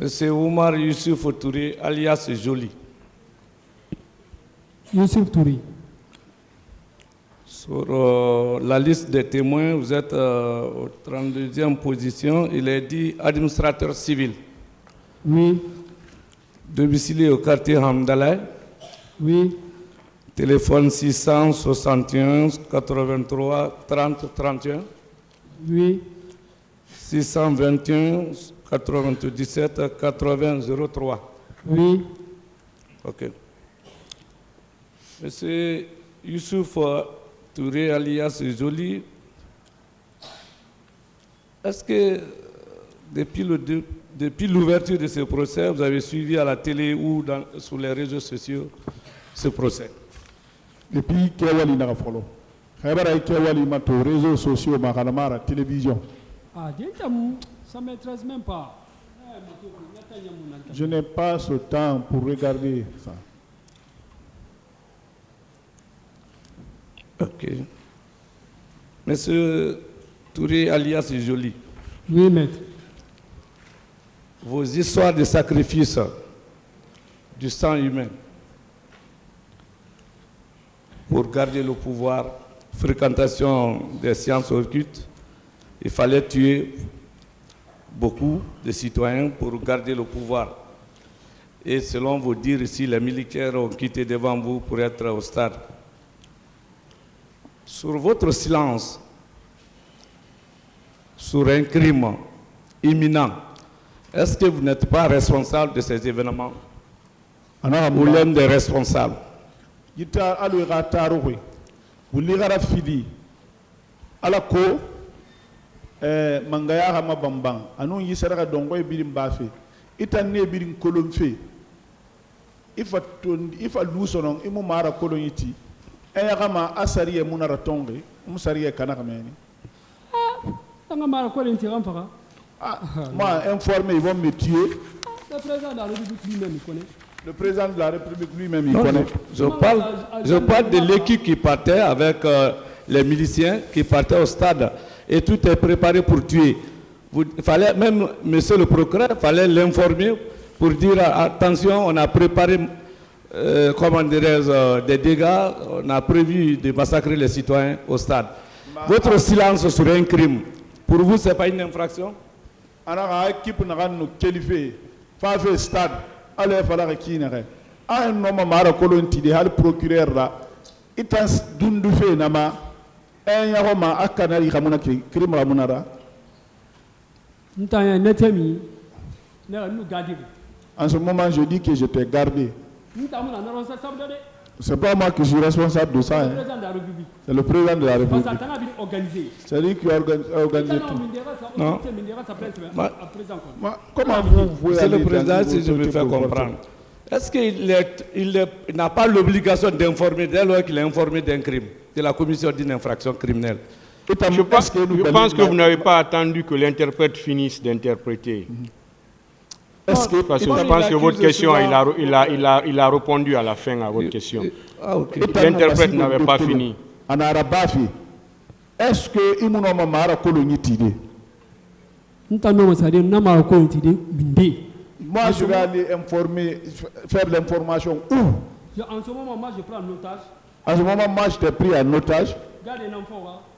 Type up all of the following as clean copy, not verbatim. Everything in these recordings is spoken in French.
Monsieur Omar Youssouf Touré, alias Joly. Youssouf Touré. Sur la liste des témoins, vous êtes au 32e position. Il est dit administrateur civil. Oui. Domicilié au quartier Hamdallah. Oui. Téléphone 661 83 30 31. Oui. 621 97 80 03. Oui. Ok. Monsieur Youssouf Touré alias Joly, est-ce que depuis l'ouverture de ce procès, vous avez suivi à la télé ou sur les réseaux sociaux ce procès? Depuis Kewali Nagafolo, Khabara Kewali Mato, réseaux sociaux, Mahalamara, télévision. Ah, ça ne m'intéresse même pas. Je n'ai pas ce temps pour regarder ça. Ok. Monsieur Touré alias Joly. Oui, maître. Vos histoires de sacrifice du sang humain pour garder le pouvoir, fréquentation des sciences occultes, il fallait tuer beaucoup de citoyens pour garder le pouvoir. Et selon vos dires ici, les militaires ont quitté devant vous pour être au stade. Sur votre silence, sur un crime imminent, est-ce que vous n'êtes pas responsable de ces événements? Ou l'un des responsables? Yita alu gataruwe, uligara fidi, alako, mangaya hama bambang, anu yisara dongo birim bafe, ita ne birim kolomfe, ifa lusonon imu mara koloniti, eyagama asariye munara tonge, musariye kanakameni. Tanga mara koloniti ramfaka. Moi, informé, ils vont me tuer. Le président de la République lui-même, il connaît. Le président de la République lui-même, il connaît. Je parle de l'équipe qui partait avec les miliciens, qui partaient au stade. Et tout est préparé pour tuer. Il fallait, même monsieur le procureur, il fallait l'informer pour dire attention, on a préparé des dégâts, on a prévu de massacrer les citoyens au stade. Votre silence sur un crime, pour vous, ce n'est pas une infraction? Anara équipe n'a nous qualifié, fait stade, allez falloir qui n'a rien. Un homme mara kolonti de hal procureur là, itans dundu fe nama, un yahoma akanari ramuna crime ramunara. N'tanya netemi, nous garder. En ce moment, je dis que je t'ai gardé. C'est pas moi qui suis responsable de ça. C'est le président de la République. C'est lui qui a organisé tout. Non. Comment vous pouvez c'est le président, si je me fais comprendre. Est-ce qu'il n'a pas l'obligation d'informer dès lors qu'il est informé d'un crime, de la commission d'une infraction criminelle? Je pense que vous n'avez pas attendu que l'interprète finisse d'interpréter. Parce que je pense que votre question, il a répondu à la fin à votre question. L'interprète n'avait pas fini. Est-ce que Imunoma Mara Kolonitide? Moi, je vais aller informer, faire l'information où? En ce moment, moi, je prends un otage. En ce moment, moi, je t'ai pris un otage.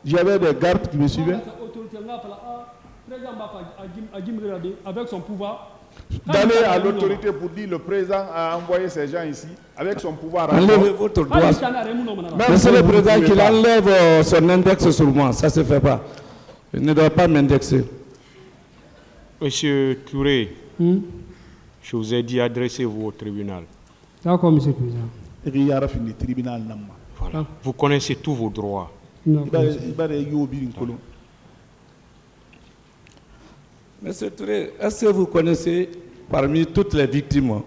J'avais des gardes qui me suivaient. Avec son pouvoir. D'aller à l'autorité pour dire le président a envoyé ces gens ici avec son pouvoir. Enlevez votre doigt. Monsieur le président qu'il enlève son index sur moi, ça ne se fait pas. Il ne doit pas m'indexer. Monsieur Touré, je vous ai dit adressez-vous au tribunal. D'accord, monsieur le président. Voilà. Vous connaissez tous vos droits. Monsieur Touré, est-ce que vous connaissez parmi toutes les victimes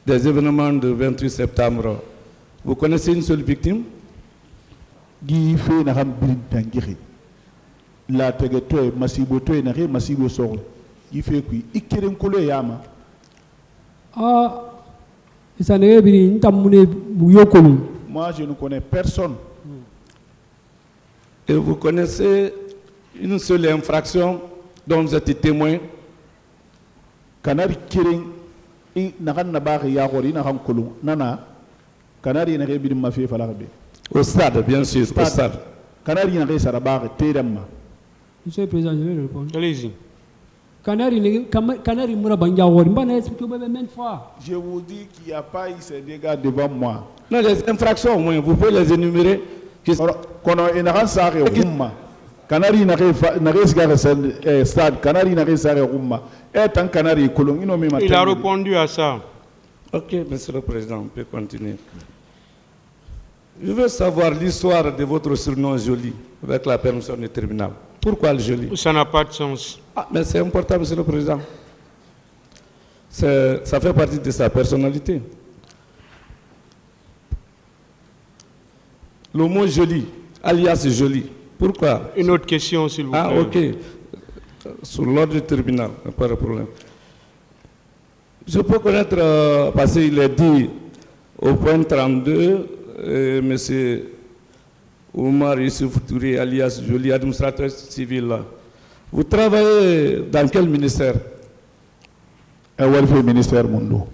des événements du 28 septembre, vous connaissez une seule victime? La tegeto masiboto et nare masibo soro. Il fait quoi? Il kérem kolo yama. Ah, ça n'est pas moi, je ne connais personne. Et vous connaissez une seule infraction dont vous êtes témoin kanari kiring i nakan na ba ya gori na kan kulu nana kanari na ke bi ma fi fala be Au stade, bien sûr, au stade. kanari na ke sara ba te damma. Monsieur le Président, je vais répondre. Allez-y. Canari Mourabanga, on va expliquer même fois. Je vous dis qu'il n'y a pas eu ces dégâts devant moi. Non, les infractions, au moins, vous pouvez les énumérer. Quand on a sare rumma, kanari na ke sigare stade, kanari na ke sare rumma. Et tant kanari kolong ino me Il a répondu à ça. Ok, Monsieur le Président, on peut continuer. Je veux savoir l'histoire de votre surnom joli, avec la permission du tribunal. Pourquoi le joli? Ça n'a pas de sens. Ah, mais c'est important, Monsieur le Président. Ça fait partie de sa personnalité. Le mot joli, alias joli. Pourquoi? Une autre question, s'il vous plaît. Ah, ok. Sur l'ordre du tribunal, pas de problème. Je peux connaître, parce qu'il est dit au point 32, M. Oumar Youssouf Touré, alias Joli, administrateur civil. Vous travaillez dans quel ministère? Le ministère Mundo.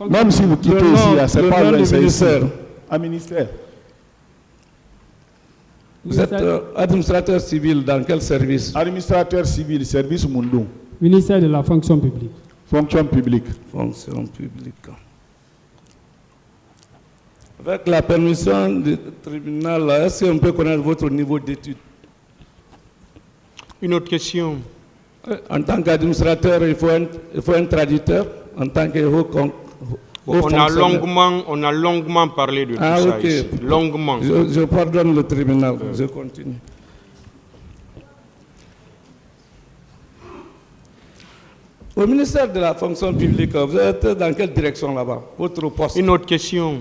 Même si vous quittez ici, c'est pas le ministère. Un ministère. Vous êtes administrateur civil dans quel service? Administrateur civil, service Mundo. Ministère de la fonction publique. Fonction publique. Fonction publique. Avec la permission du tribunal, est-ce qu'on peut connaître votre niveau d'études? Une autre question. En tant qu'administrateur, il faut un traducteur. En tant que on a longuement parlé de tout ça ok. ici. Longuement. Je pardonne le tribunal. Je continue. Au ministère de la fonction publique, vous êtes dans quelle direction là-bas? Votre poste? Une autre question.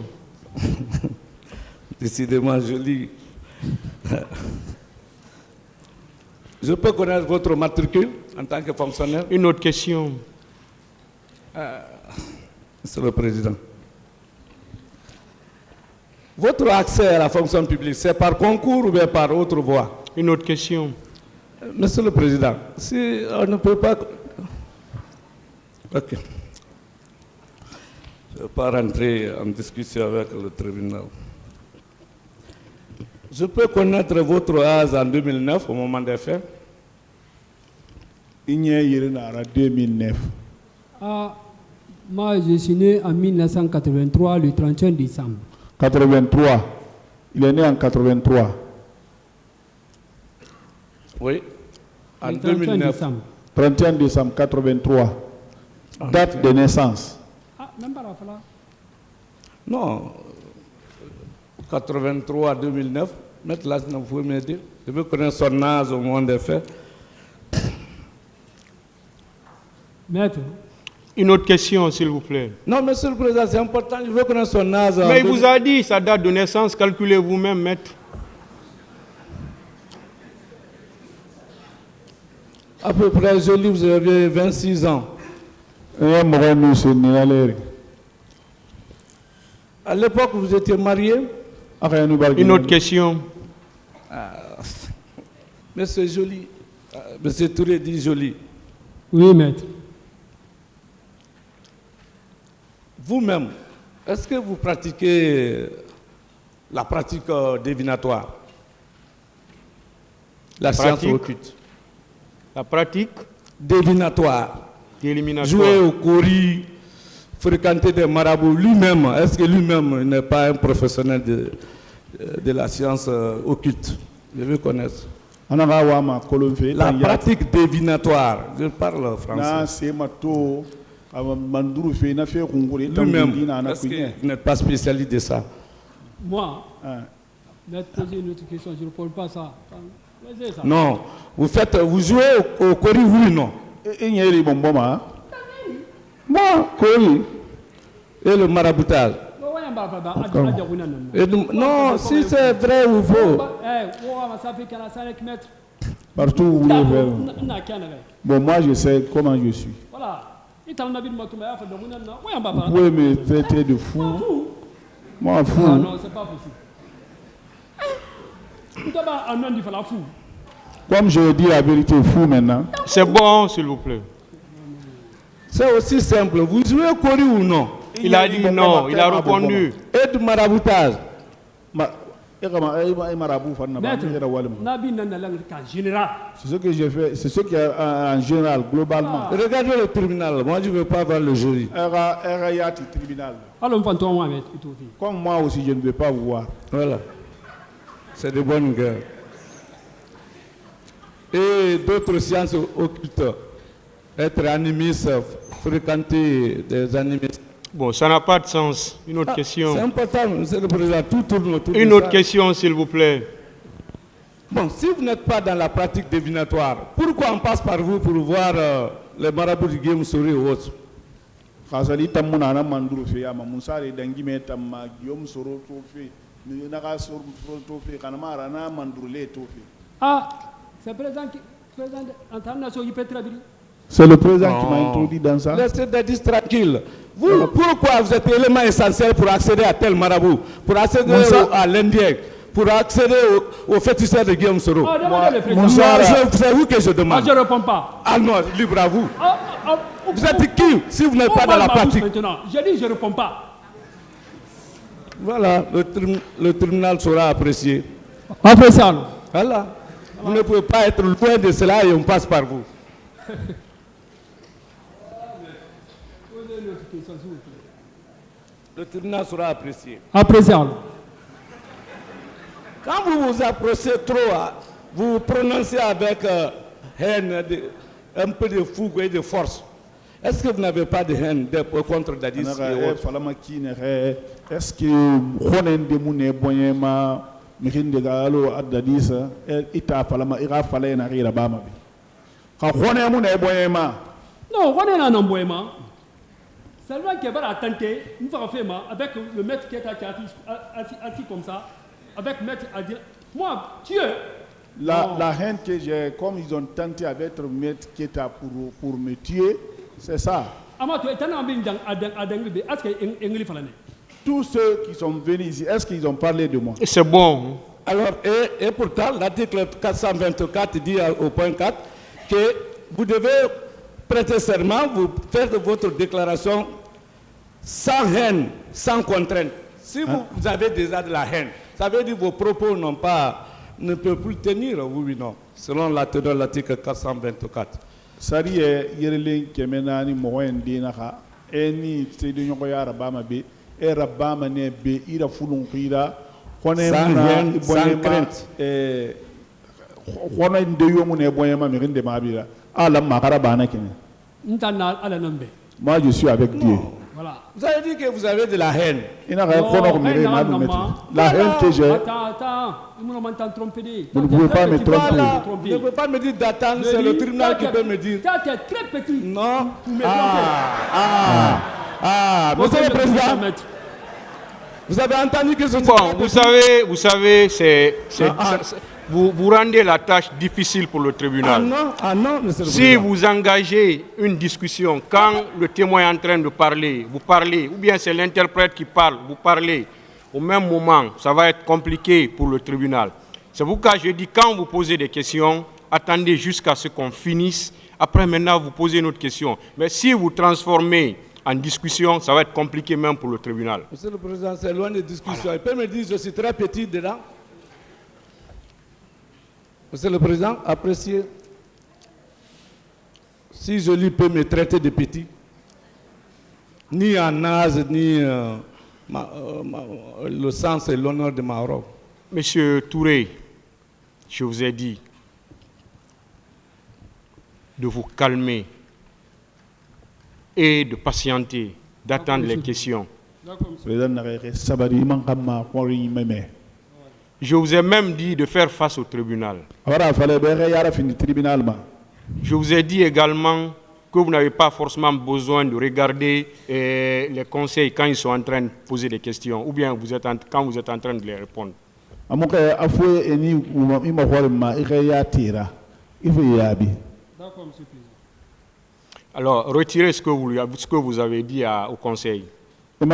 Décidément joli. Je peux connaître votre matricule en tant que fonctionnaire? Une autre question. Monsieur le Président. Votre accès à la fonction publique, c'est par concours ou bien par autre voie? Une autre question. Monsieur le Président, si on ne peut pas... Ok. Je ne vais pas rentrer en discussion avec le tribunal. Je peux connaître votre âge en 2009, au moment des faits? Il y a eu 2009. Moi, je suis né en 1983, le 31 décembre. 83. Il est né en 83. Oui. En Le 31 2009. décembre. 31 décembre 83. Date de naissance. Même pas la fala. Non. 83 2009. Maître là, vous pouvez m'aider. Je veux connaître son âge au moment des faits. Maître. Une autre question, s'il vous plaît. Non, Monsieur le Président, c'est important. Je veux connaître son âge. Mais il vous a dit sa date de naissance. Calculez vous-même, maître. À peu près, joli, vous avez 26 ans. À l'époque, vous étiez marié? Une autre question. Monsieur Joli, Monsieur Touré dit Joli. Oui, maître. Vous-même, est-ce que vous pratiquez la pratique divinatoire? La science occulte. La pratique divinatoire. D'éliminatoire. Jouer au kori, fréquenter des marabouts. Lui-même, est-ce que lui-même n'est pas un professionnel de la science occulte? Je veux connaître. La pratique divinatoire. Je parle français. Lui-même, est-ce qu'il n'est pas spécialiste de ça? Moi, maître, poser une autre question, je ne réponds pas à ça. Non, vous jouez au kori, oui ou non? Moi, kori. Et le maraboutage? Non, si c'est vrai ou faux. Partout où vous voulez faire. Bon, moi je sais comment je suis. Vous pouvez me traiter de fou. Moi, fou. Non, c'est pas possible. Comme je dis la vérité fou maintenant. C'est bon, s'il vous plaît. C'est aussi simple. Vous jouez Kori ou non? Il a dit non, il a répondu. Et de maraboutage. Maître, Nabi Nanalang en général. C'est ce que j'ai fait, c'est ce qui est en général, globalement. Regardez le tribunal, moi je ne veux pas voir le jury. Tribunal. Alors, on va Comme moi aussi, je ne veux pas vous voir. Voilà. C'est de bonnes guerres. Et d'autres sciences occultes. Être animiste, fréquenter des animistes. Bon, ça n'a pas de sens. Une autre question. C'est important, monsieur le Président. Tout tourne autour Une de autre ça. question, s'il vous plaît. Bon, si vous n'êtes pas dans la pratique divinatoire, pourquoi on passe par vous pour voir les marabouts du Guillaume Sori ou autres? Khasali tamuna na manduru fe ama musare dangi me tamma Guillaume Soro to fe ni naka soro to fe kana mara na manduru le to fe. Ah, c'est le président international qui peut traduire. C'est le président qui m'a introduit dans ça. Laissez Dadis tranquille. Vous, pourquoi vous êtes l'élément essentiel pour accéder à tel marabout, pour accéder à l'Indien, pour accéder au féticheur de Guillaume Soro? Oh, demandez le président. C'est vous que je demande. Je ne réponds pas. Ah non, libre à vous. Vous êtes qui si vous n'êtes pas dans la pratique? Maintenant, j'ai dit je ne réponds pas. Voilà, le tribunal sera apprécié. Apprécié alors. Voilà. Vous ne pouvez pas être loin de cela et on passe par vous. Le tribunal sera apprécié. Apprécié alors. Quand vous vous approchez trop, vous vous prononcez avec haine, un peu de fougue et de force. Est-ce que vous n'avez pas de haine contre Dadis et autres? Est-ce que Ronen de Mouné Boyema, Mirin de Galo, Dadis, Ita Falama, Ira Falain, Arira Bama? Quand Ronen Mouné Boyema. Non, Ronen a un emboîtement. Seulement qu'il va tenté, nous faisons faire avec le maître qui est assis comme ça, avec le maître à dire, moi, Dieu. La haine que j'ai, comme ils ont tenté avec le maître qui est pour me tuer, c'est ça. Tous ceux qui sont venus ici, est-ce qu'ils ont parlé de moi? C'est bon. Alors, et pourtant, l'article 424 dit au point 4 que vous devez prêter serment, vous faites votre déclaration sans haine, sans contrainte. Si vous avez déjà de la haine, ça veut dire que vos propos ne peuvent plus tenir, oui ou non, selon la teneur de l'article 424. Sari yerelen kemenani moyen dinaka eni tedi nyoko ya rabama be e rabama ne be ira fulun khira kone muna sans crainte kone ndeyo mu ne boyema mi rinde mabira ala makara bana kene ntana ala nombe. Moi je suis avec Dieu. Voilà. Vous avez dit que vous avez de la haine. La haine que j'ai. Attends, vous ne pouvez pas me tromper. Vous ne pouvez pas me dire d'attendre, c'est le tribunal qui peut me dire. Tu es très petit. Non. Monsieur le Président, vous avez entendu que ce Bon, vous savez, vous rendez la tâche difficile pour le tribunal. Non, monsieur le Si Président. vous engagez une discussion, quand le témoin est en train de parler, vous parlez, ou bien c'est l'interprète qui parle, vous parlez, au même moment, ça va être compliqué pour le tribunal. C'est pourquoi je dis, quand vous posez des questions, attendez jusqu'à ce qu'on finisse. Après, maintenant, vous posez une autre question. Mais si vous transformez en discussion, ça va être compliqué même pour le tribunal. Monsieur le Président, c'est loin de discussion. Il peut me dire, je suis très petit dedans. Monsieur le Président, appréciez. Si je lui peux me traiter de petit, ni en âge, ni le sens et l'honneur de ma robe. Monsieur Touré, je vous ai dit de vous calmer et de patienter, d'attendre les questions. Je vous ai même dit de faire face au tribunal. Je vous ai dit également que vous n'avez pas forcément besoin de regarder les conseils quand ils sont en train de poser des questions, ou bien quand vous êtes en train de les répondre. Alors, retirez ce que vous avez dit au conseil. Ah,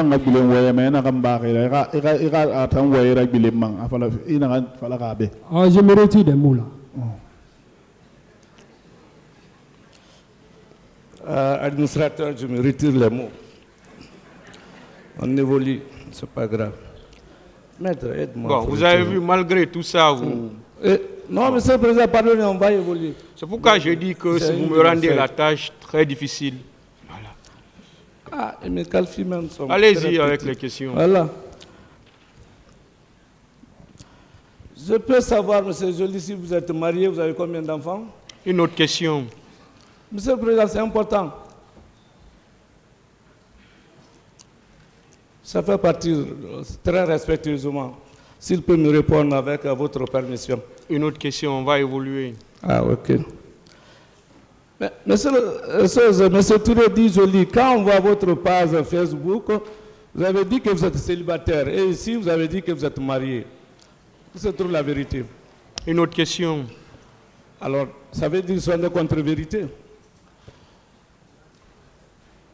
je me retire des mots là. Administrateur, je me retire les mots. On évolue, c'est pas grave. Maître, aide-moi. Bon, vous avez vu, malgré tout ça, vous... Non, monsieur le Président, pardonnez, on va évoluer. C'est pourquoi je dis que si vous me rendez la tâche très difficile, voilà. Ah, mes calfis même sont... Allez-y avec les questions. Voilà. Je peux savoir, monsieur Joly, si vous êtes marié, vous avez combien d'enfants? Une autre question. Monsieur le Président, c'est important. Ça fait partie très respectueusement. S'il peut me répondre avec votre permission. Une autre question, on va évoluer. Ah, ok. Mais, monsieur Touré dit Joly, quand on voit votre page Facebook, vous avez dit que vous êtes célibataire. Et ici, vous avez dit que vous êtes marié. C'est trop la vérité. Une autre question. Alors, ça veut dire que ce sont des contre-vérités.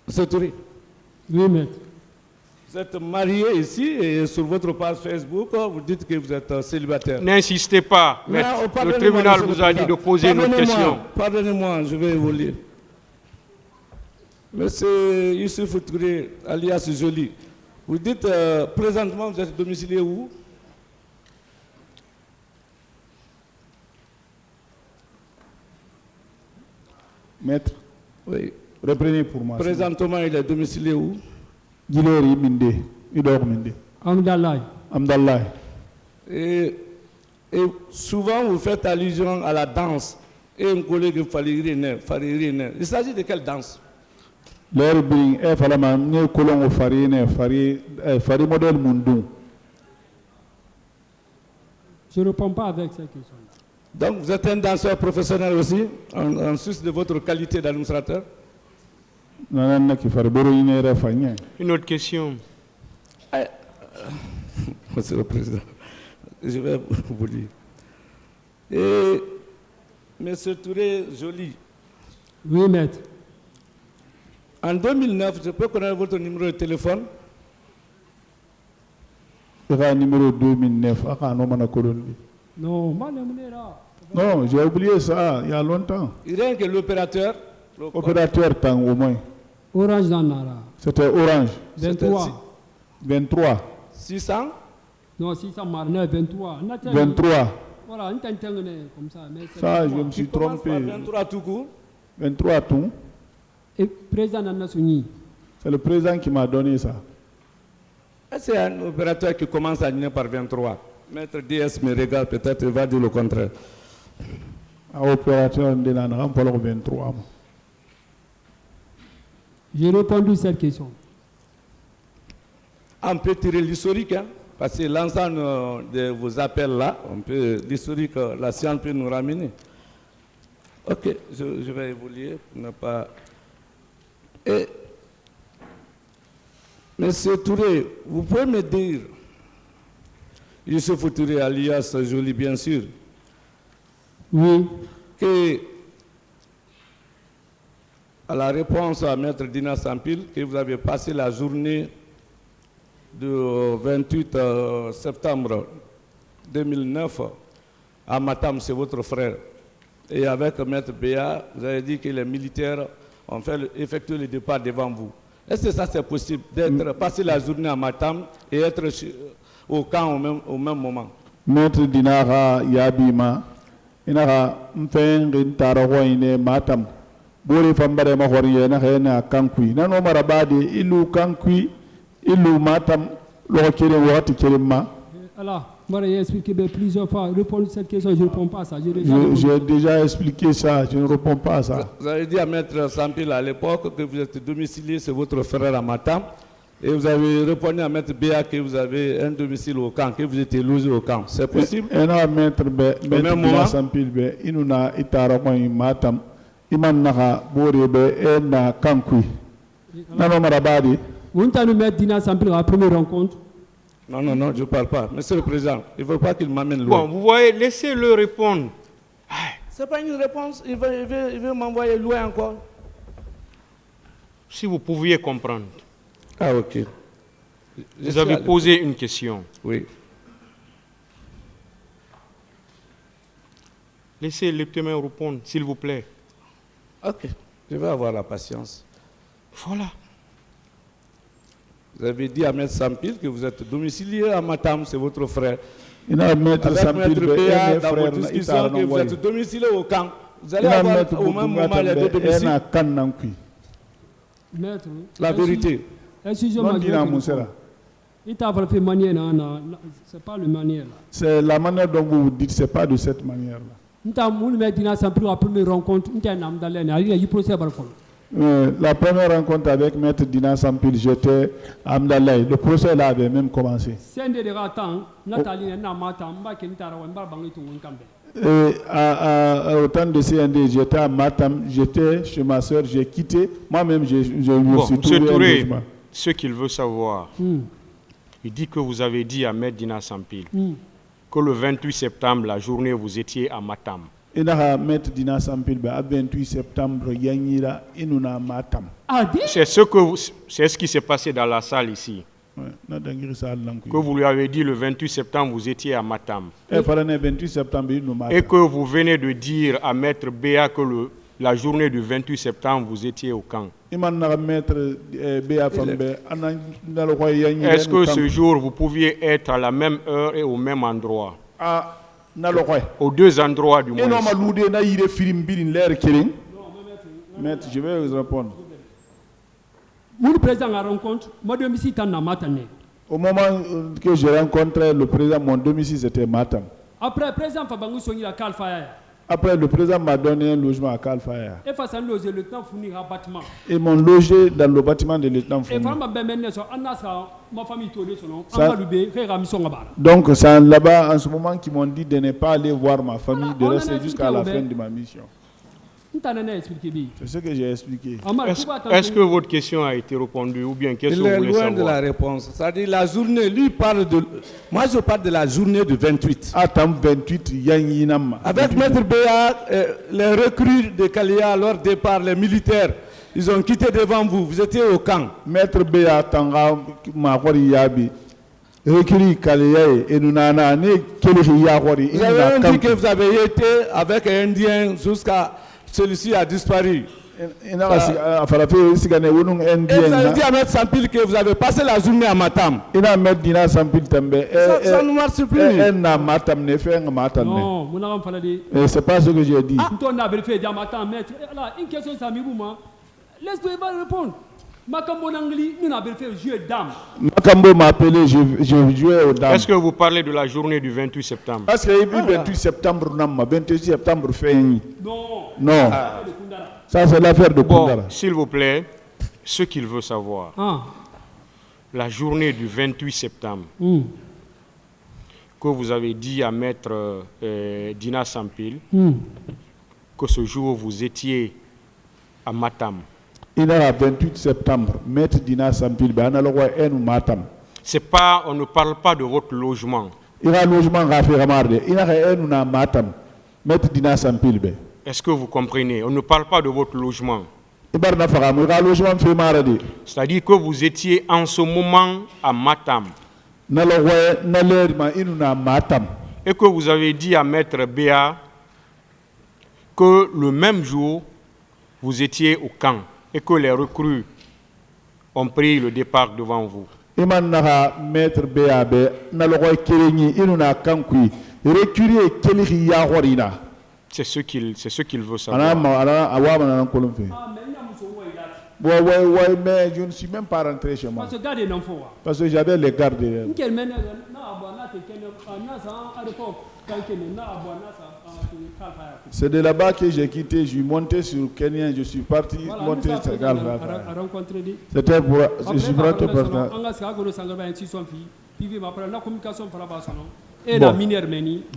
Monsieur Touré. Oui, maître. Vous êtes marié ici et sur votre page Facebook, vous dites que vous êtes célibataire. N'insistez pas, maître. Le tribunal vous a dit de poser une autre question. Pardonnez-moi, je vais évoluer. Monsieur Youssouf Touré, alias Joly, vous dites présentement vous êtes domicilié où? Maître, Oui. reprenez pour moi. Présentement, il est domicilié où? Gileri Minde, Idor Minde. Amdallah. Amdallah. Et souvent, vous faites allusion à la danse. Et un collègue Faririne. Il s'agit de quelle danse? L'air bring e falama ne kolon farine fari modèle mundu. Je ne réponds pas avec cette question. Donc, vous êtes un danseur professionnel aussi, en sus de votre qualité d'administrateur? Une autre question. Monsieur le Président, je vais vous dire. Et monsieur Touré Joly. Oui, maître. En 2009, je peux connaître votre numéro de téléphone? Le numéro 2009, Non, non, j'ai oublié ça il y a longtemps. Rien que l'opérateur. Opérateur tant au moins. Orange Danara. C'était Orange. 23. 23. 600? Non, 649, 23. 23. Voilà, on t'intègre comme ça. Mais ça, je me suis trompé. 23 tout court? 23 tout. Et président Nanasouni. C'est le président qui m'a donné ça. C'est un opérateur qui commence à dîner par 23. Maître DS me regarde, peut-être il va dire le contraire. Un opérateur de la 23. J'ai répondu à cette question. On peut tirer l'historique, hein, parce que l'ensemble de vos appels-là, l'historique, la science peut nous ramener. Ok, je vais évoluer pour ne pas... Et, monsieur Touré, vous pouvez me dire, Youssouf Touré alias Joly bien sûr, oui, que à la réponse à Maître Dina Sampil, que vous avez passé la journée du 28 septembre 2009 à Matam, c'est votre frère. Et avec Maître Béa, vous avez dit que les militaires ont effectué le départ devant vous. Est-ce que ça c'est possible d'être passer la journée à Matam et être au camp au même moment? Maître Dinara Yabima, Inara Mfeng Tarahoine Matam, Bori Fambare Mahorie, Nahena Kankui, Nano Marabadi, Ilu Kankui, Ilu Matam, Lokiri Wati Kirima. Alors, moi j'ai expliqué plusieurs fois, répondre à cette question, je ne réponds pas à ça. J'ai déjà expliqué ça, je ne réponds pas à ça. Vous avez dit à Maître Sampil à l'époque que vous êtes domicilié chez votre frère à Matam. Et vous avez répondu à Maître Béa que vous avez un domicile au camp, que vous étiez logé au camp. C'est possible? Et non, Maître Béa Sampil, Inuna Itaramoy Matam, Iman Naha, Borebe, Ena Kankui. Nano Marabadi. Vous avez Maître Dina Sampil à la première rencontre? Non, non, non, je ne parle pas. Monsieur le Président, il ne faut pas qu'il m'amène loin. Bon, vous voyez, laissez-le répondre. Ce n'est pas une réponse, il veut m'envoyer loin encore. Si vous pouviez comprendre. Ah, ok. Vous avez posé une question. Oui. Laissez le témoin répondre, s'il vous plaît. Ok. Je vais avoir la patience. Voilà. Vous avez dit à M. Sampil que vous êtes domicilié à Matam, c'est votre frère. ina maître Avec Sampil M. be Béa, ene dans frère votre na discussion, itara que vous no êtes domicilié au camp. Vous allez ina avoir maître au même moment les deux domiciles. ena kan nan kui Maître, La vérité. excusez-moi, non je vais dina te musera répondre. Il t'a fait manière, c'est pas le manière là. c'est la manière dont vous dites c'est pas de cette manière là. Nta mun met dina sans plus la première rencontre, nta nam dalene, ali yi procès bar fol. La première rencontre avec Maître Dina Sampil, j'étais à Amdalaï. Le procès là avait même commencé. Sende de ratan, Nathalie na mata, mba ke ntara wa mba bangi tu nkambe. Au temps de CND, j'étais à Matam, j'étais chez ma soeur, j'ai quitté. Moi-même, je me Bon, suis M. trouvé un Touré, logement. ce qu'il veut savoir, il dit que vous avez dit à Maître Dina Sampil que le 28 septembre, la journée, vous étiez à Matam. Et là, Maître Dina Sampil, le 28 septembre, Yanyira, Inuna Matam. Ah, dit? C'est ce qui s'est passé dans la salle ici. Que vous lui avez dit le 28 septembre, vous étiez à Matam. Et 28 septembre, Et que vous venez de dire à Maître Béa que la journée du 28 septembre, vous étiez au camp. Est-ce que ce jour, vous pouviez être à la même heure et au même endroit? Aux deux endroits du moins. Maître, je vais vous répondre. Mon président a rencontré, mon domicile est à Matam. Au moment que j'ai rencontré le président, mon domicile c'était Matam. Après, le président Fabangu Songi la Kalfaya. Après, le président m'a donné un logement à Kalfaya. Et face à nous, le lieutenant fournir un bâtiment. Ils m'ont logé dans le bâtiment de lieutenant Et Fournier. vraiment, ma famille tournée sur nous. Donc, c'est là-bas, en ce moment, qu'ils m'ont dit de ne pas aller voir ma famille, de rester jusqu'à la fin de ma mission. C'est ce que j'ai expliqué. Est-ce que votre question a été répondue ou bien qu'est-ce que vous voulez savoir? Il est loin de la réponse. C'est-à-dire la journée, lui parle de... Moi, je parle de la journée du 28. Attends, 28, Yanginama. Avec Maître Béa, les recrues de Kalia, à leur départ, les militaires, ils ont quitté devant vous. Vous étiez au camp. Maître Béa, Tanga, Mahori Yabi. Recrues Kalia et nous n'avons Vous avez dit que vous avez été avec un Indien jusqu'à... Celui-ci a disparu. Et vous avez dit à M. Sampil que vous avez passé la journée à Matam. Ça ne marche plus. Non, c'est pas ce que j'ai dit. Une question, laisse-toi répondre. Makambo Nangli, nous avons fait jouer dame. Makambo m'a appelé, je jouais aux dames. Est-ce que vous parlez de la journée du 28 septembre? Est-ce qu'il y a eu 28 septembre, 28 septembre fait? Non. Non. Ça, c'est l'affaire de Koundara. Bon, s'il vous plaît, ce qu'il veut savoir. La journée du 28 septembre, que vous avez dit à Maître Dina Sampil, que ce jour vous étiez à Matam. Il a 28 septembre, Maître Dina Sampil, Matam. C'est pas, on ne parle pas de votre logement. Il a un logement Ramarde. Il a un Matam, Maître Dina Sampil. Est-ce que vous comprenez? On ne parle pas de votre logement. C'est-à-dire que vous étiez en ce moment à Matam. Et que vous avez dit à Maître Béa que le même jour, vous étiez au camp et que les recrues ont pris le départ devant vous. C'est ce qu'il veut savoir. Mais je ne suis même pas rentré chez moi. Parce que j'avais les gardes derrière. C'est de là-bas que j'ai quitté, je suis monté sur Kenya, je suis parti monter sur Galva. C'était pour... Je suis rentré par là.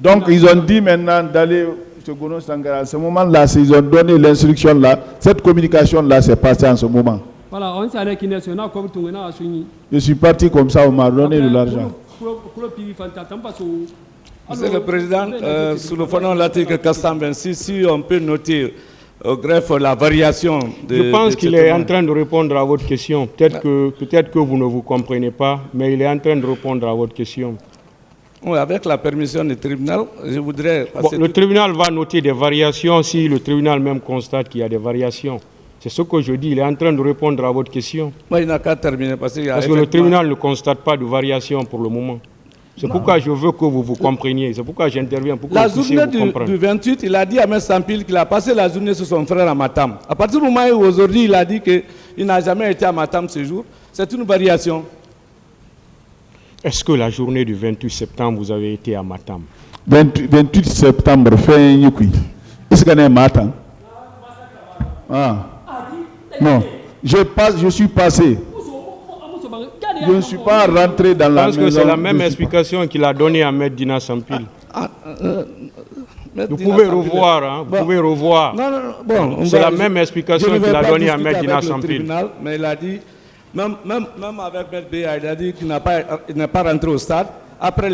Donc ils ont dit maintenant d'aller chez Gono Sangara. À ce moment-là, ils ont donné l'instruction là. Cette communication-là s'est passée en ce moment. Je suis parti comme ça, on m'a donné de l'argent. Monsieur le Président, sous le fondement de l'article 426, si on peut noter au greffe la variation de... Je pense qu'il est en train de répondre à votre question. Peut-être que vous ne vous comprenez pas, mais il est en train de répondre à votre question. Oui, avec la permission du tribunal, je voudrais... Le tribunal va noter des variations si le tribunal même constate qu'il y a des variations. C'est ce que je dis, il est en train de répondre à votre question. Moi, il n'a qu'à terminer parce que le tribunal ne constate pas de variation pour le moment. C'est pourquoi je veux que vous vous compreniez. C'est pourquoi j'interviens. La journée du 28, il a dit à M. Sampil qu'il a passé la journée sur son frère à Matam. À partir du moment où aujourd'hui il a dit qu'il n'a jamais été à Matam ce jour, c'est une variation. Est-ce que la journée du 28 septembre, vous avez été à Matam? 28 septembre, fin Yukui. Est-ce qu'on est Matam? Ah. Non, je suis passé. Je ne suis pas rentré dans la maison. Je pense que c'est la même explication qu'il a donnée à M. Dina Sampil. Vous pouvez revoir, hein, vous pouvez revoir. Bon, c'est la même explication qu'il a donnée à M. Dina Sampil. Mais il a dit, même avec M. Béa, il a dit qu'il n'est pas rentré au stade. Après,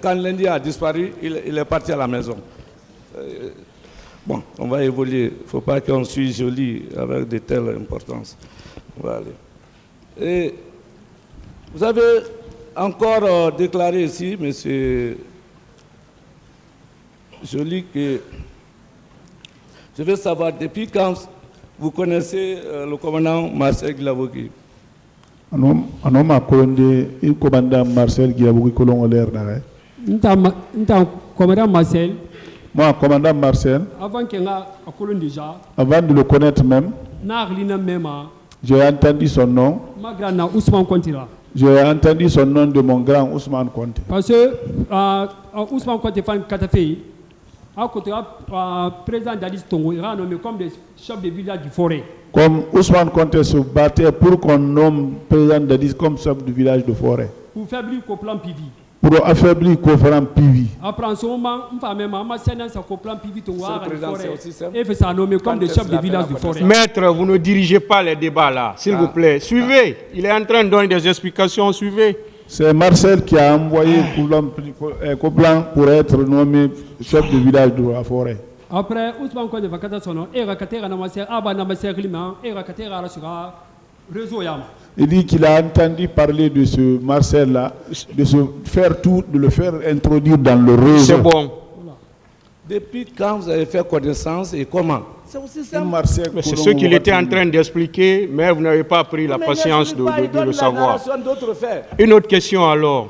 quand lundi a disparu, il est parti à la maison. Bon, on va évoluer. Il ne faut pas qu'on soit joli avec de telles importances. On va aller. Et vous avez encore déclaré ici, M. Joly, que je veux savoir depuis quand vous connaissez le commandant Marcel Guilavogui. Le commandant Marcel Guilavogui, commandant Marcel. Moi, commandant Marcel, avant de le connaître même, j'ai entendu son nom. J'ai entendu son nom de mon grand Ousmane Konté. Parce que Ousmane Konté Katafé, président d'Addis Tongo, il a nommé comme des chefs de village du forêt. Comme Ousmane Konté se battait pour qu'on nomme président d'Addis comme chef du village de forêt. Pour faiblir le plan PV. Pour affaiblir le plan PV. Après en ce moment, et fait ça nommé comme des chefs de village du forêt. Maître, vous ne dirigez pas les débats là, s'il vous plaît. Suivez. Il est en train de donner des explications. Suivez. C'est Marcel qui a envoyé Coplan pour être nommé chef de village de la forêt. Après, Ousmane Konté va kata sono et rakatera na maser aba na maser climat et rakatera la sura réseau yama. Il dit qu'il a entendu parler de ce Marcel là, de se faire tout, de le faire introduire dans le réseau. C'est bon. Depuis quand vous avez fait connaissance et comment? C'est aussi simple. C'est ce qu'il était en train d'expliquer, mais vous n'avez pas pris la patience de le savoir. Une autre question alors.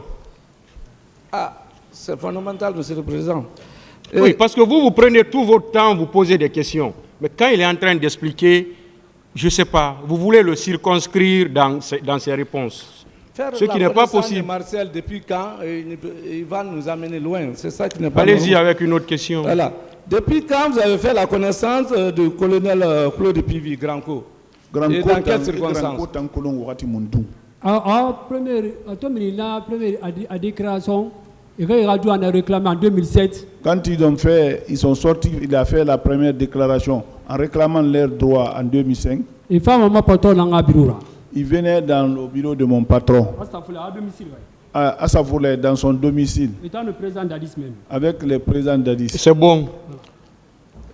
Ah, c'est fondamental, Monsieur le Président. Oui, parce que vous prenez tout votre temps, vous posez des questions. Mais quand il est en train d'expliquer, je ne sais pas, vous voulez le circonscrire dans ses réponses. Ce qui n'est pas possible. Marcel, depuis quand il va nous amener loin? C'est ça qui n'est pas. Allez-y avec une autre question. Voilà. Depuis quand vous avez fait la connaissance du colonel Claude Pivi, Granco? Et dans quelles circonstances? Première déclaration, il a réclamé en 2007. Quand ils sont sortis, il a fait la première déclaration en réclamant leurs droits en 2005. Il venait dans le bureau de mon patron. À Safoulé, dans son domicile. Étant le président d'Addis même. Avec le président d'Addis. C'est bon.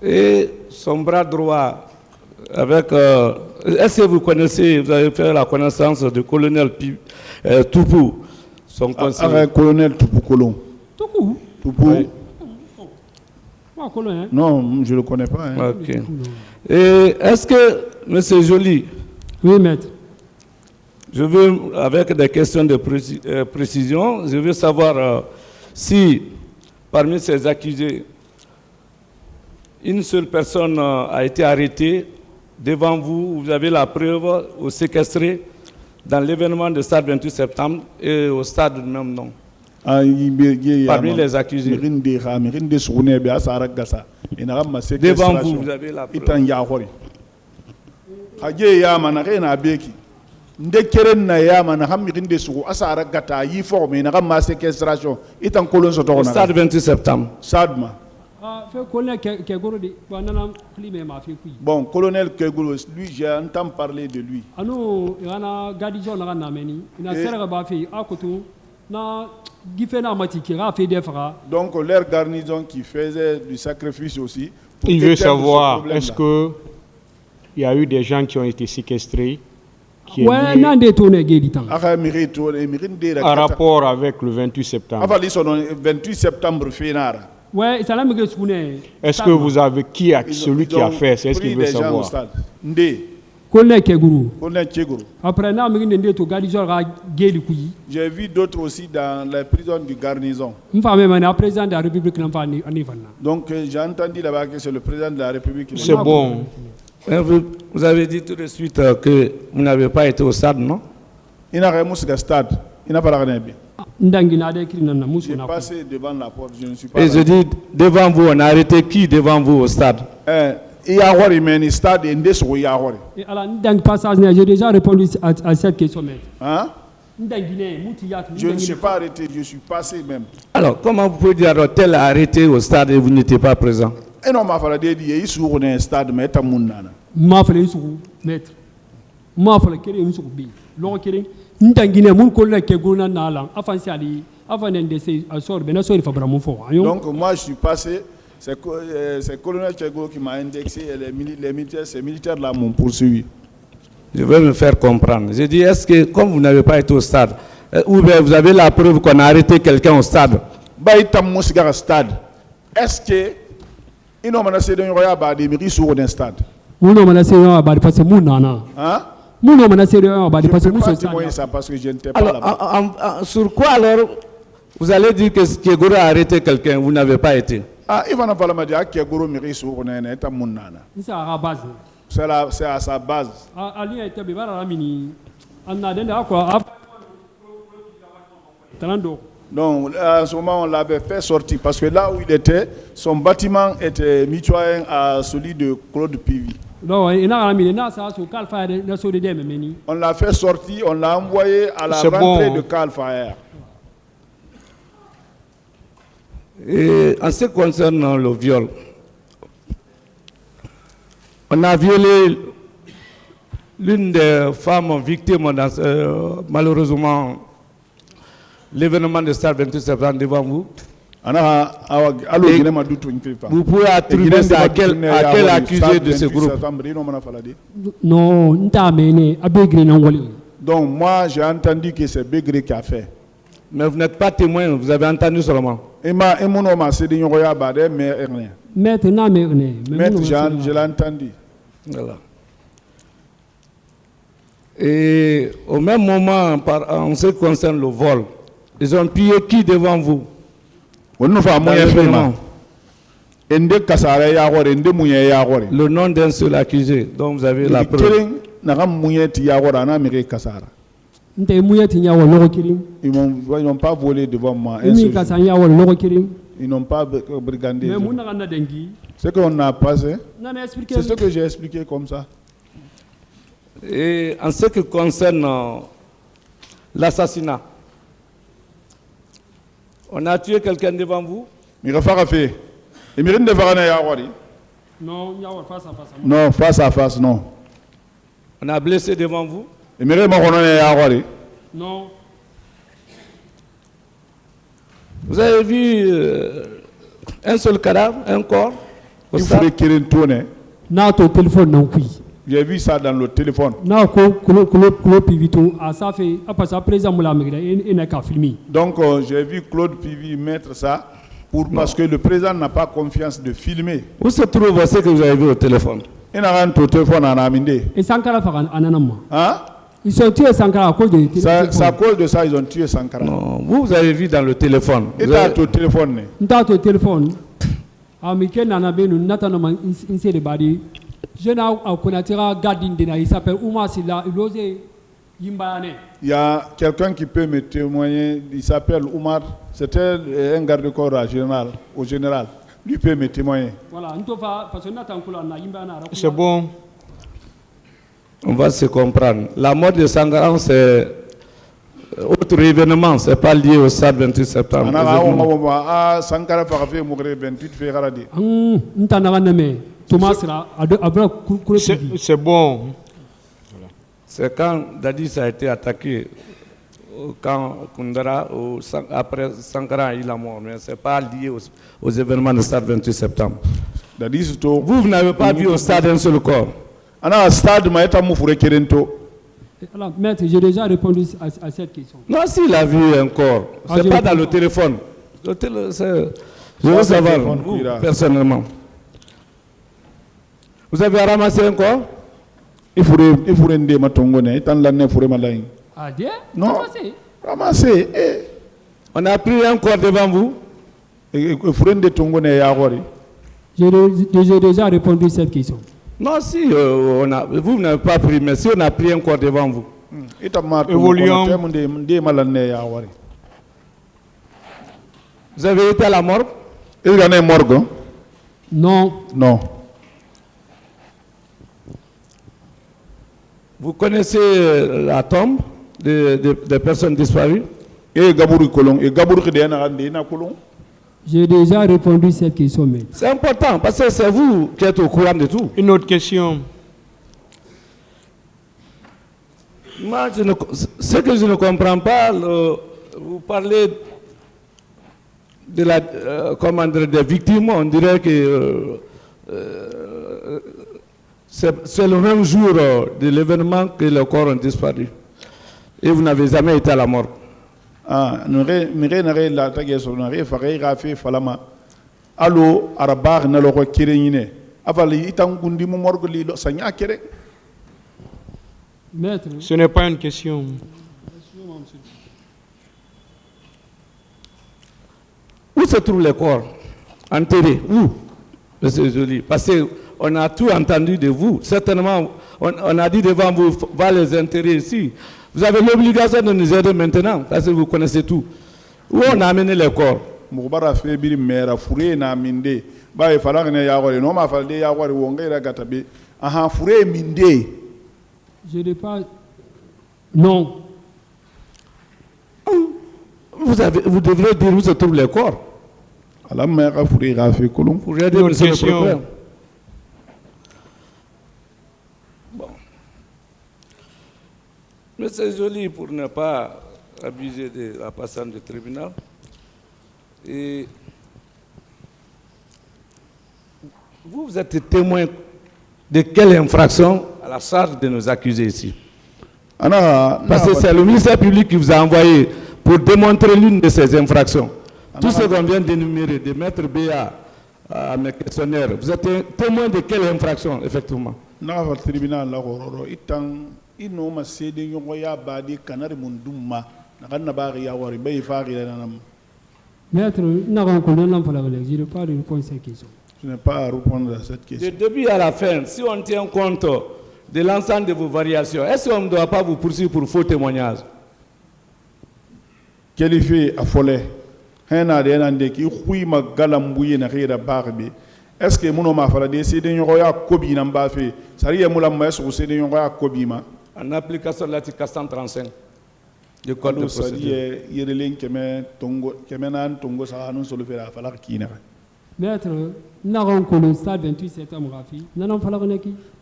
Et son bras droit, avec. Est-ce que vous connaissez, vous avez fait la connaissance du colonel Toupou, son conseiller? Avec colonel Toupou Colon. Toupou? Toupou. Oui. Non, je ne le connais pas. Hein. Ok. Et est-ce que, M. Joly. Oui, maître. Je veux, avec des questions de précision, je veux savoir si, parmi ces accusés, une seule personne a été arrêtée devant vous, vous avez la preuve ou séquestrée dans l'événement du stade 28 septembre et au stade du même nom. Parmi les accusés. Devant vous, vous avez la preuve. Ndekeren na yama na hammirinde sugo asara gata yi formé na ma séquestration itan kolon so tokona stade 28 septembre sadma bon colonel Kegolo, lui j'ai entendu parler de lui anu yana gadijo na nameni ina serga ba fi akoto na gifena matiki ra fi defra donc leur garnison qui faisait du sacrifice aussi. Il veut savoir est-ce que il y a eu des gens qui ont été séquestrés en rapport avec le 28 septembre. 28 septembre, Ouais, ça l'a mis que Est-ce que vous avez celui qui a fait? C'est ce qu'il veut savoir. Après, j'ai vu d'autres aussi dans les prisons du garnison. Donc j'ai entendu là-bas que c'est le président de la République. C'est bon. Vous avez dit tout de suite que vous n'avez pas été au stade, non? Il n'a rien au stade. Il n'a pas la bien. J'ai passé devant la porte, je ne suis pas. Et je dis, devant vous, on a arrêté qui devant vous au stade? Il y a un stade et j'ai déjà répondu à cette question. Hein? Je ne suis pas arrêté, je suis passé même. Alors, comment vous pouvez dire tel a arrêté au stade et vous n'étiez pas présent? Et non, ma femme a dit, il est sur un stade, mais il est à Mounana. Ma femme est maître. Ma femme est sur B. L'on est Ntangine mon collègue qui est gouverneur n'allant avancé avant d'essayer à sortir bien sûr il faut vraiment fort. Donc moi je suis passé, c'est colonel Tchego qui m'a indexé et les militaires, ces militaires là m'ont poursuivi. Je veux me faire comprendre. Je dis, est-ce que comme vous n'avez pas été au stade, ou bien vous avez la preuve qu'on a arrêté quelqu'un au stade? Bah il t'a mon cigare stade. Est-ce que ils n'ont pas assez de royaume des mairies sur un stade? Nous n'avons pas assez de parce que mon nana. Hein? Nous n'avons pas assez de parce que nous sommes ça parce que je n'étais pas là. Sur quoi alors vous allez dire que Kegoro a arrêté quelqu'un, vous n'avez pas été? Ah, il va pas me dire que Kegoro mairie sur un état mon nana. C'est à la base. C'est à sa base. Ali a été bébé à la mini. On a donné à quoi? Donc, à ce moment, on l'avait fait sortir parce que là où il était, son bâtiment était mitoyen à celui de Claude Pivi. On l'a fait sortir, on l'a envoyé à la rentrée de Calfire. Et en ce qui concerne le viol, on a violé l'une des femmes victimes dans malheureusement l'événement de Stade 28 septembre devant vous. Vous pouvez attribuer ça à quel accusé de ce groupe? Non, donc moi j'ai entendu que c'est Begré qui a fait. Mais vous n'êtes pas témoin, vous avez entendu seulement. Maître, je l'ai entendu. Voilà. Et au même moment, en ce qui concerne le vol, ils ont pillé qui devant vous? Le nom d'un seul accusé dont vous avez la preuve. Ils n'ont pas volé devant moi. Ils n'ont pas brigandé. Ce qu'on a passé, c'est ce que j'ai expliqué comme ça. Et en ce qui concerne l'assassinat, on a tué quelqu'un devant vous? Non, face à face, non. On a blessé devant vous? Non. Vous avez vu un seul cadavre, un corps? J'ai vu ça dans le téléphone. Donc j'ai vu Claude Pivi mettre ça parce que le président n'a pas confiance de filmer. Où se trouve ce que vous avez vu au téléphone? Il n'a rien au téléphone en amendé. Hein? Ils ont tué Sankara à cause de ça. C'est à cause de ça ils ont tué Sankara. Non, vous avez vu dans le téléphone. Et dans ton téléphone. Dans ton téléphone. Je il s'appelle Oumar Silla, il y a quelqu'un qui peut me témoigner, il s'appelle Oumar, c'était un garde-corps au général. Lui peut me témoigner. Voilà, c'est bon. On va se comprendre. La mort de Sankara, c'est autre événement, c'est pas lié au stade 28 septembre. Sankara fait mourir 28 février. C'est bon. C'est quand Dadis a été attaqué, quand Koundara, après Sankara, il est mort, mais ce n'est pas lié aux événements du stade 28 septembre. Vous n'avez pas vu au stade un seul corps. Maître, j'ai déjà répondu à cette question. Non, s'il a vu un corps, ce n'est pas dans le téléphone. Je veux savoir, vous, personnellement, vous avez ramassé un corps? Il faudrait une déma tongone, il t'en l'a né pour malin. Ah, bien? Non, ramassé. On a pris un corps devant vous? Il faudrait une tongone et agori. J'ai déjà répondu à cette question. Non, si vous n'avez pas pris, mais si on a pris un corps devant vous. Évoluons. Vous avez été à la morgue? Il y en a un morgue? Non. Non. Vous connaissez la tombe des personnes disparues? J'ai déjà répondu à cette question. C'est important parce que c'est vous qui êtes au courant de tout. Une autre question. Moi, ce que je ne comprends pas, vous parlez de des victimes, on dirait que c'est le même jour de l'événement que les corps ont disparu. Et vous n'avez jamais été à la mort. Ah, nous la tague sur nous faisons rafi falama. Allo arabar na lo kireyine. Avali itang gundi mo morgoli lo sanya kere. Maître. Ce n'est pas une question. Où se trouvent les corps? Enterrés. Où? C'est joli. Parce qu'on a tout entendu de vous. Certainement, on a dit devant vous, va les enterrer ici. Vous avez l'obligation de nous aider maintenant, parce que vous connaissez tout. Où on a amené les corps? Moubara fait bir mera fourré na minde. Bah, il fallait que yagore. Non, ma fallait yagore wonga ira gatabe. Aha, fourré minde. Je n'ai pas. Non. Vous devrez dire où se trouvent les corps. Alors, mera fourré rafi kolon. Pour aider monsieur le procureur. Bon. Mais c'est joli pour ne pas abuser de la passante du tribunal. Et vous êtes témoin de quelle infraction à la charge de nos accusés ici? Parce que c'est le ministère public qui vous a envoyé pour démontrer l'une de ces infractions. Tout ce qu'on vient d'énumérer, de mettre BA à mes questionnaires, vous êtes témoin de quelle infraction, effectivement? Non, le tribunal, là, il n'a cédé yoya badi canard munduma n'a pas yawari bay fari nanam. Maître, n'a pas je ne pas répondre à cette question. Je n'ai pas à répondre à cette question. Du début à la fin, si on tient compte de l'ensemble de vos variations, est-ce qu'on ne doit pas vous poursuivre pour faux témoignage? Qualifié à folle. Hena de nande ki hui magalambuye na rira barbe. Est-ce que mon homme a fait des cédés yoya kobi n'amba fait? Ça y est, moula maïs ou cédé yoya kobi ma. En application de l'article 435 du Code de procédure. Maître, le stade 28 septembre.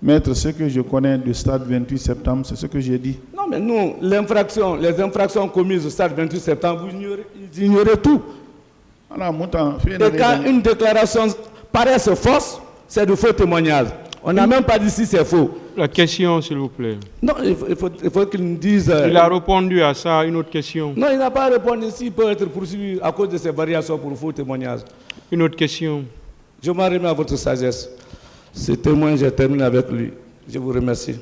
Maître, ce que je connais du stade 28 septembre, c'est ce que j'ai dit. Non, mais nous, les infractions commises au stade 28 septembre, vous ignorez tout. Et quand une déclaration paraît fausse, c'est de faux témoignages. On n'a même pas dit si c'est faux. La question, s'il vous plaît. Non, il faut qu'il nous dise... Il a répondu à ça, une autre question. Non, il n'a pas répondu. S'il peut être poursuivi à cause de ces variations pour faux témoignages. Une autre question. Je m'en remets à votre sagesse. Ce témoin, je termine avec lui. Je vous remercie.